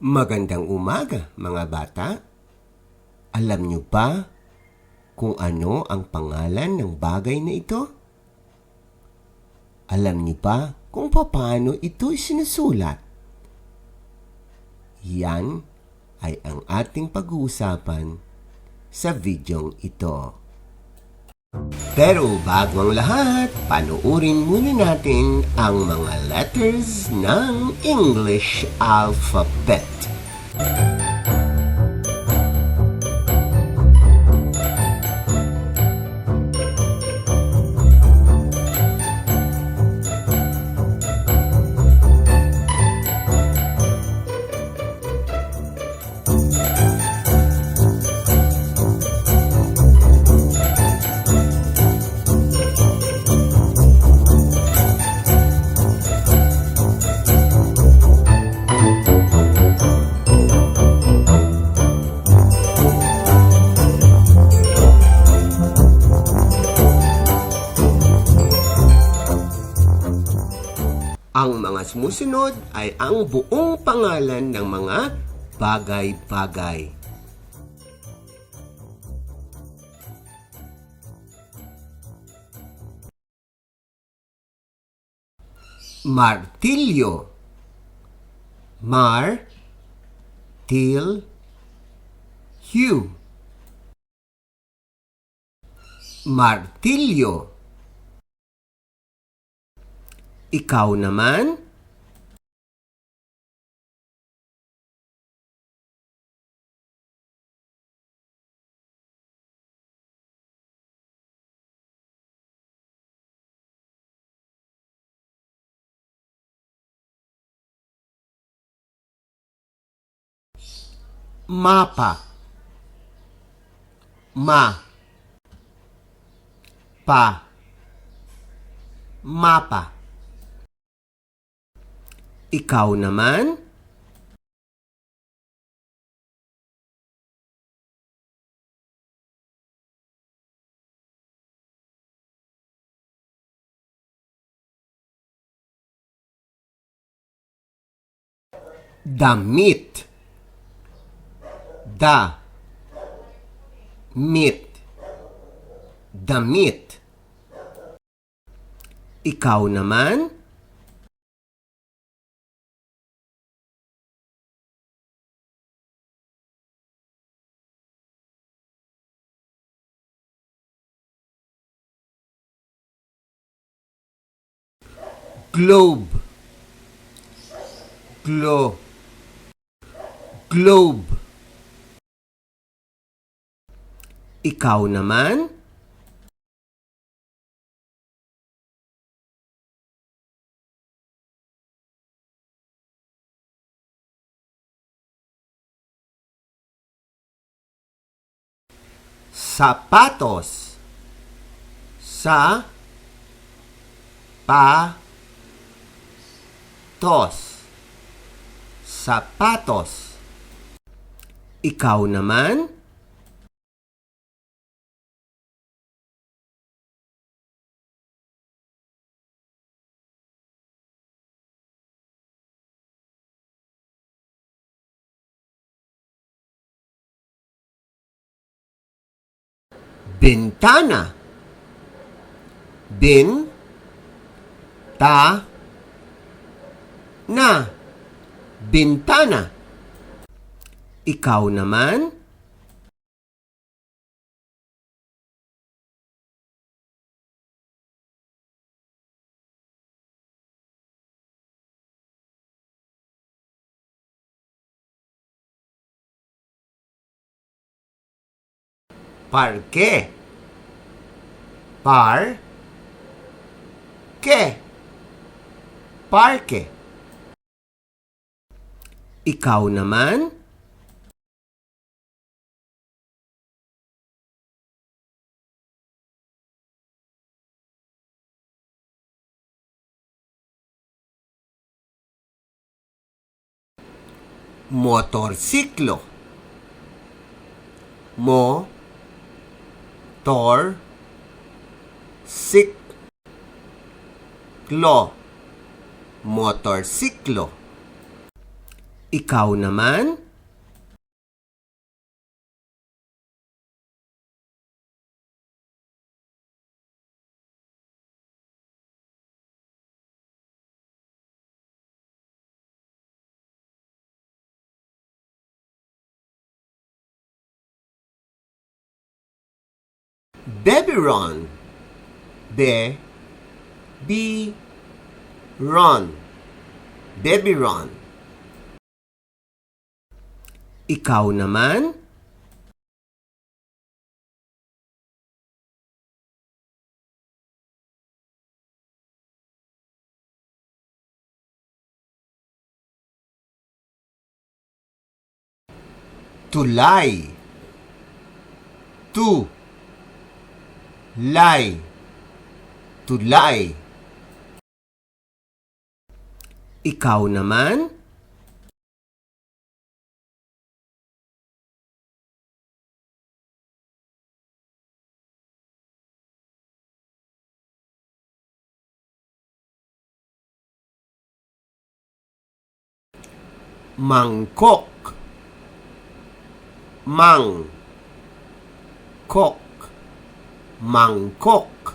Magandang umaga, mga bata. Alam niyo ba kung ano ang pangalan ng bagay na ito? Alam niyo ba kung paano ito sinusulat? Yan ay ang ating pag-uusapan sa videong ito. Pero bago ang lahat, panuurin muna natin ang mga letters ng English alphabet. Ang mga sumusunod ay ang buong pangalan ng mga bagay-bagay. Martilyo. Mar-til-hyu. Martilyo. Ikaw naman? Mapa. Mapa. Ikaw naman? Damit. Damit. Ikaw naman? Globe. Globe. Ikaw naman? Sapatos. Sapatos. Ikaw naman? Bintana. Bintana. Ikaw naman? Parke. Parke. Ikaw naman? Motorsiklo. Motorsiklo. Ikaw naman? Beberon. Ron. Beberon. Ikaw naman? Tulay. Lay. Tulay. Ikaw naman? Mangkok. Mangkok.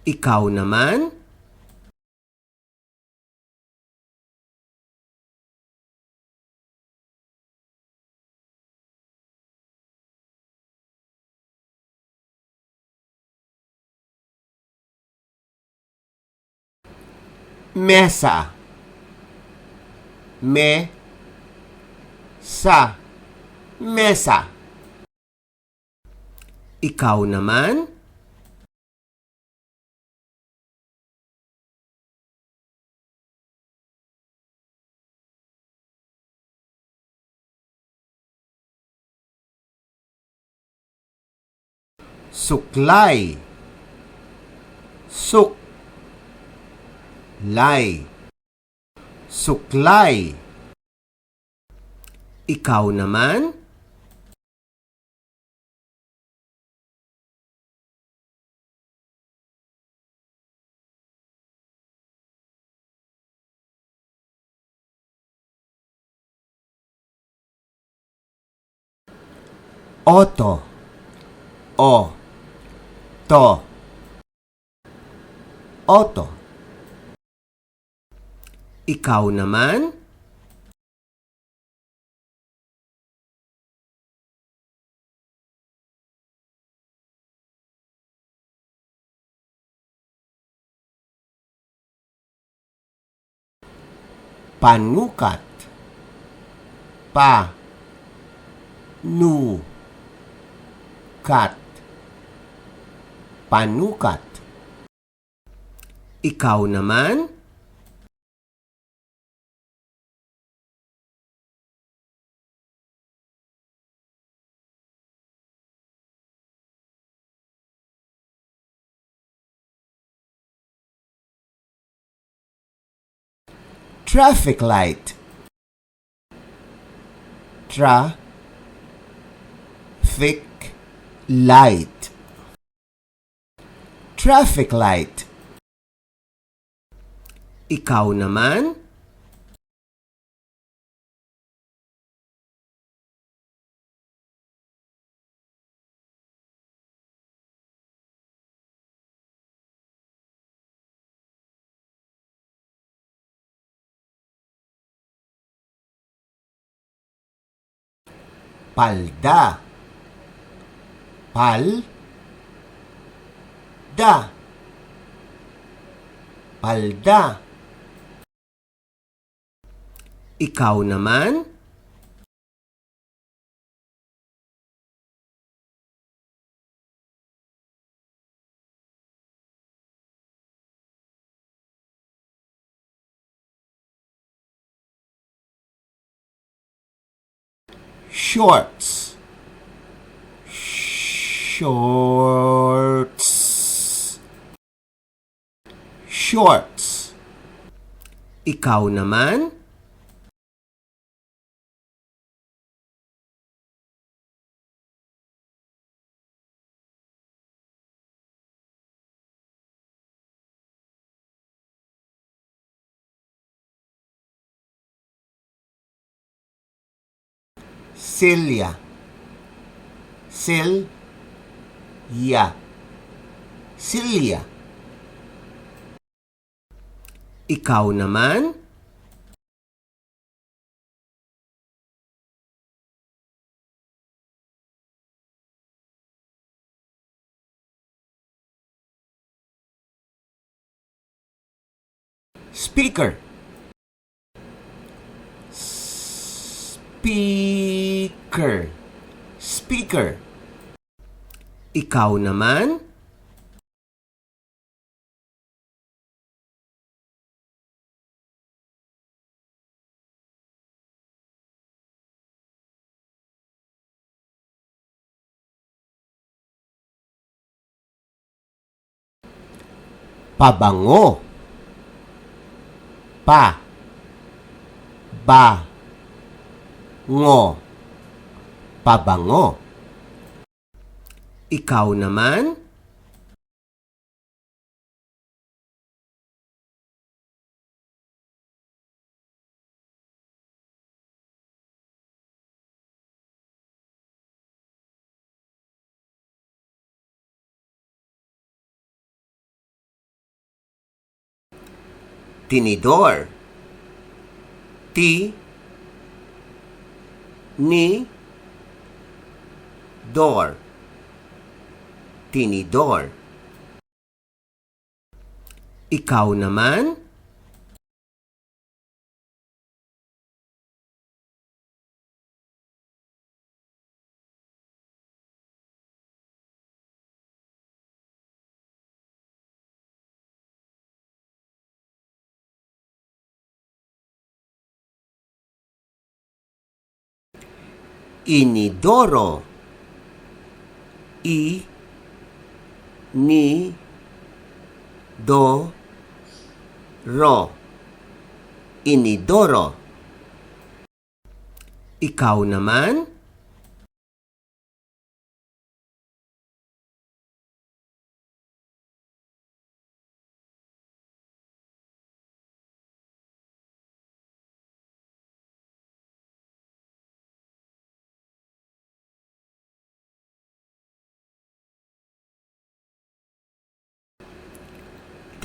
Ikaw naman? Mesa. Mesa. Ikaw naman? Suklay. Suklay. Ikaw naman? Oto. Oto. Ikaw naman? Panukat. Panukat. Ikaw naman? Traffic light. Traffic light. Ikaw naman? Palda. Palda. Ikaw naman? Shorts. Ikaw naman? Silya. Silya. Silya. Ikaw naman? Speaker. Speaker. Speaker. Ikaw naman? Pabango. Pa. Ba. Ngo. Pabango. Ikaw naman? Tinidor. Ti. Ni. Door. Tinidor. Ikaw naman? Inidoro. I. Ni. Do. Ro. Inidoro. Ikaw naman?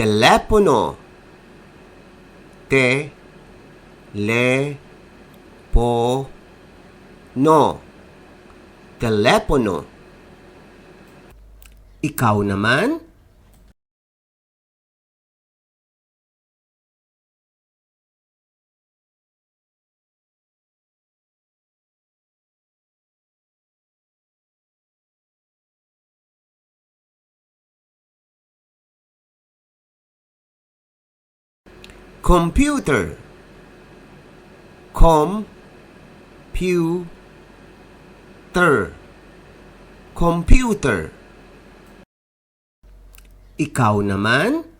Telepono. Te. Le. Po. No. Telepono. Ikaw naman? Computer. Computer. Computer. Ikaw naman?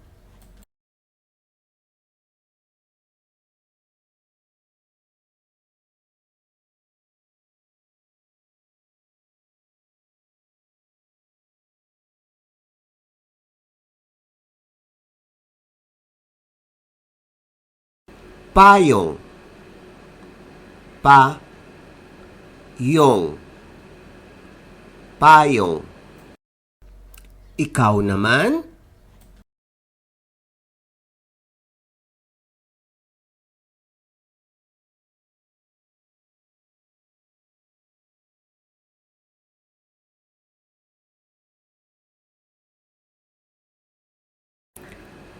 Payong. Pa. Yong. Payong. Ikaw naman?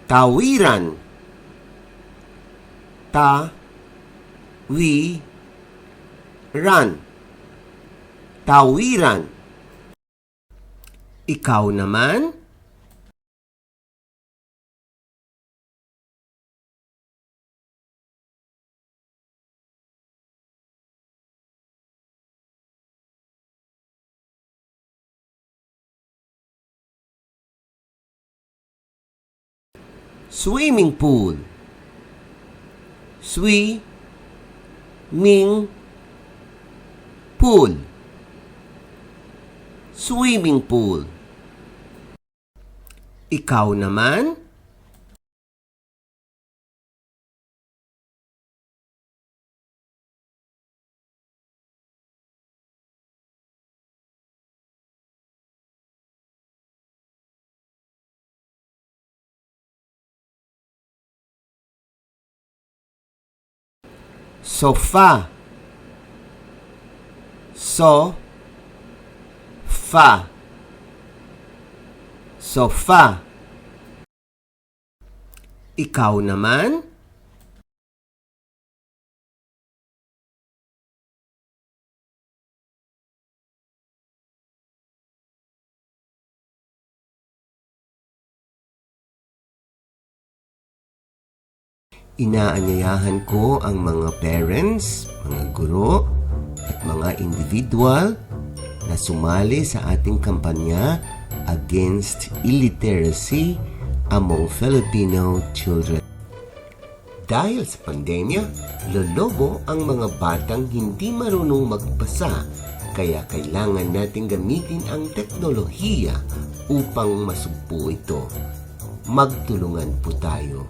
Tawiran. Ta. Wi. Ran. Tawiran. Ikaw naman? Swimming pool. Ming. Pool. Swimming pool. Ikaw naman? Sofa. Sofa. Sofa. Ikaw naman? Inaanyayahan ko ang mga parents, mga guro, at mga individual na sumali sa ating kampanya against illiteracy among Filipino children. Dahil sa pandemya, lolobo ang mga batang hindi marunong magbasa, kaya kailangan nating gamitin ang teknolohiya upang masugpo ito. Magtulungan po tayo.